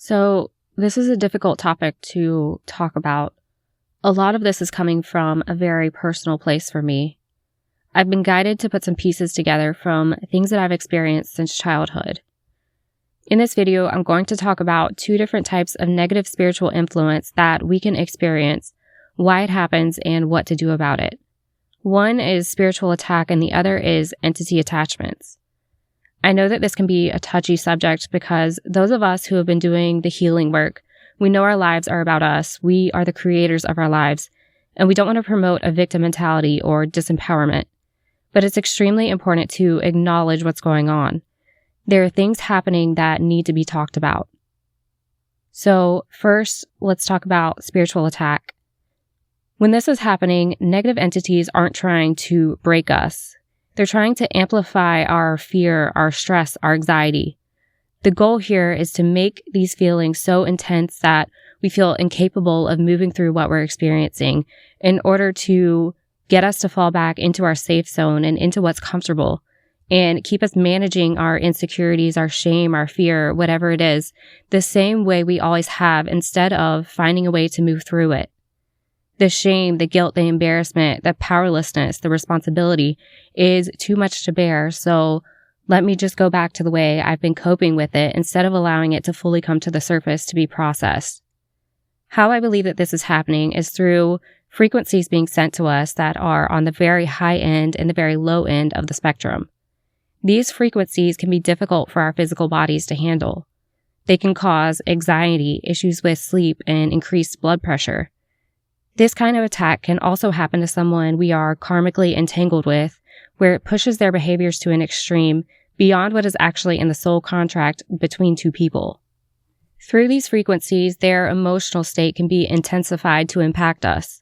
So, this is a difficult topic to talk about. A lot of this is coming from a very personal place for me. I've been guided to put some pieces together from things that I've experienced since childhood. In this video, I'm going to talk about two different types of negative spiritual influence that we can experience, why it happens, and what to do about it. One is spiritual attack and the other is entity attachments. I know that this can be a touchy subject because those of us who have been doing the healing work, we know our lives are about us, we are the creators of our lives, and we don't want to promote a victim mentality or disempowerment. But it's extremely important to acknowledge what's going on. There are things happening that need to be talked about. So first, let's talk about spiritual attack. When this is happening, negative entities aren't trying to break us. They're trying to amplify our fear, our stress, our anxiety. The goal here is to make these feelings so intense that we feel incapable of moving through what we're experiencing in order to get us to fall back into our safe zone and into what's comfortable and keep us managing our insecurities, our shame, our fear, whatever it is, the same way we always have instead of finding a way to move through it. The shame, the guilt, the embarrassment, the powerlessness, the responsibility is too much to bear. So let me just go back to the way I've been coping with it instead of allowing it to fully come to the surface to be processed. How I believe that this is happening is through frequencies being sent to us that are on the very high end and the very low end of the spectrum. These frequencies can be difficult for our physical bodies to handle. They can cause anxiety, issues with sleep, and increased blood pressure. This kind of attack can also happen to someone we are karmically entangled with, where it pushes their behaviors to an extreme beyond what is actually in the soul contract between two people. Through these frequencies, their emotional state can be intensified to impact us.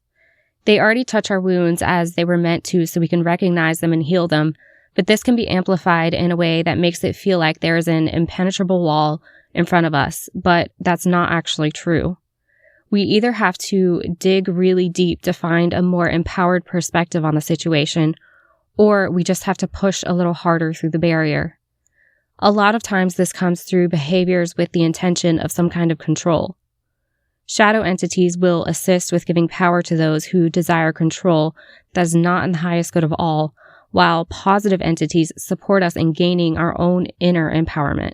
They already touch our wounds as they were meant to so we can recognize them and heal them, but this can be amplified in a way that makes it feel like there is an impenetrable wall in front of us, but that's not actually true. We either have to dig really deep to find a more empowered perspective on the situation, or we just have to push a little harder through the barrier. A lot of times this comes through behaviors with the intention of some kind of control. Shadow entities will assist with giving power to those who desire control that is not in the highest good of all, while positive entities support us in gaining our own inner empowerment.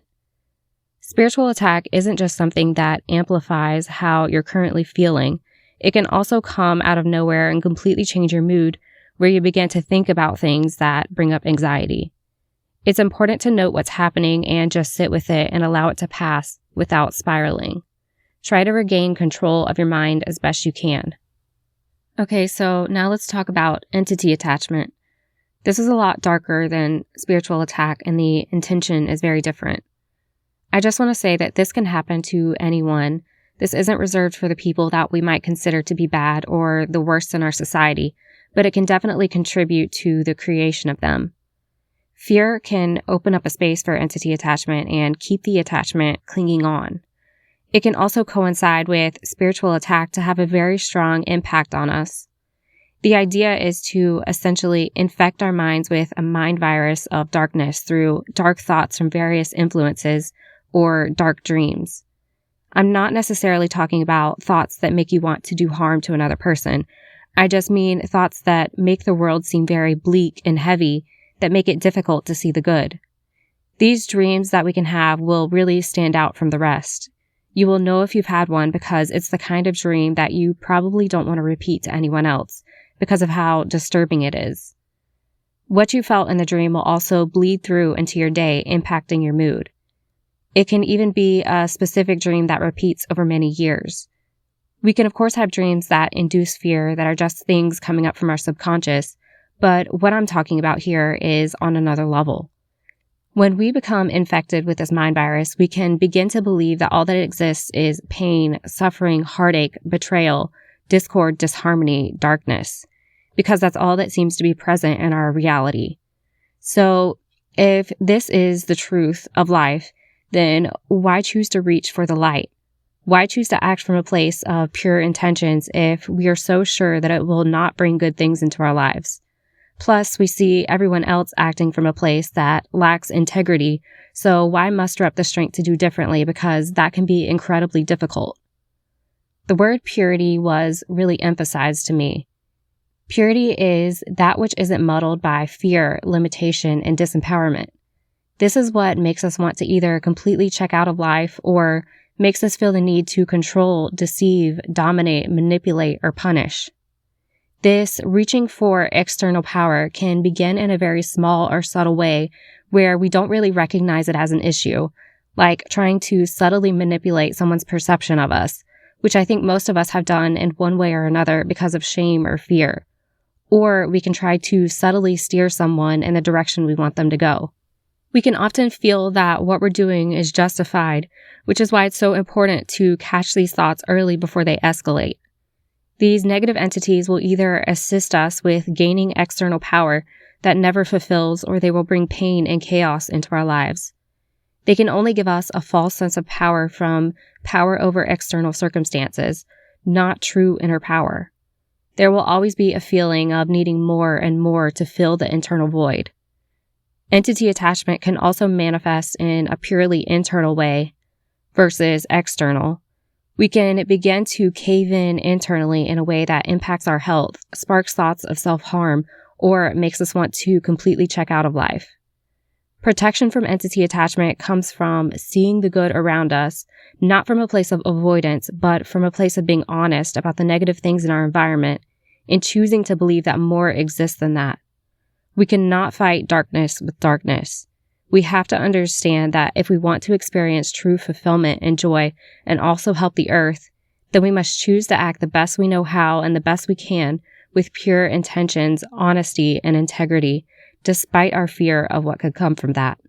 Spiritual attack isn't just something that amplifies how you're currently feeling. It can also come out of nowhere and completely change your mood, where you begin to think about things that bring up anxiety. It's important to note what's happening and just sit with it and allow it to pass without spiraling. Try to regain control of your mind as best you can. Okay, so now let's talk about entity attachment. This is a lot darker than spiritual attack and the intention is very different. I just want to say that this can happen to anyone. This isn't reserved for the people that we might consider to be bad or the worst in our society, but it can definitely contribute to the creation of them. Fear can open up a space for entity attachment and keep the attachment clinging on. It can also coincide with spiritual attack to have a very strong impact on us. The idea is to essentially infect our minds with a mind virus of darkness through dark thoughts from various influences or dark dreams. I'm not necessarily talking about thoughts that make you want to do harm to another person. I just mean thoughts that make the world seem very bleak and heavy, that make it difficult to see the good. These dreams that we can have will really stand out from the rest. You will know if you've had one because it's the kind of dream that you probably don't want to repeat to anyone else because of how disturbing it is. What you felt in the dream will also bleed through into your day, impacting your mood. It can even be a specific dream that repeats over many years. We can, of course, have dreams that induce fear that are just things coming up from our subconscious, but what I'm talking about here is on another level. When we become infected with this mind virus, we can begin to believe that all that exists is pain, suffering, heartache, betrayal, discord, disharmony, darkness, because that's all that seems to be present in our reality. So if this is the truth of life, then why choose to reach for the light? Why choose to act from a place of pure intentions if we are so sure that it will not bring good things into our lives? Plus, we see everyone else acting from a place that lacks integrity, so why muster up the strength to do differently, because that can be incredibly difficult. The word purity was really emphasized to me. Purity is that which isn't muddled by fear, limitation, and disempowerment. This is what makes us want to either completely check out of life or makes us feel the need to control, deceive, dominate, manipulate, or punish. This reaching for external power can begin in a very small or subtle way where we don't really recognize it as an issue, like trying to subtly manipulate someone's perception of us, which I think most of us have done in one way or another because of shame or fear. Or we can try to subtly steer someone in the direction we want them to go. We can often feel that what we're doing is justified, which is why it's so important to catch these thoughts early before they escalate. These negative entities will either assist us with gaining external power that never fulfills, or they will bring pain and chaos into our lives. They can only give us a false sense of power from power over external circumstances, not true inner power. There will always be a feeling of needing more and more to fill the internal void. Entity attachment can also manifest in a purely internal way versus external. We can begin to cave in internally in a way that impacts our health, sparks thoughts of self-harm, or makes us want to completely check out of life. Protection from entity attachment comes from seeing the good around us, not from a place of avoidance, but from a place of being honest about the negative things in our environment and choosing to believe that more exists than that. We cannot fight darkness with darkness. We have to understand that if we want to experience true fulfillment and joy and also help the earth, then we must choose to act the best we know how and the best we can with pure intentions, honesty, and integrity, despite our fear of what could come from that.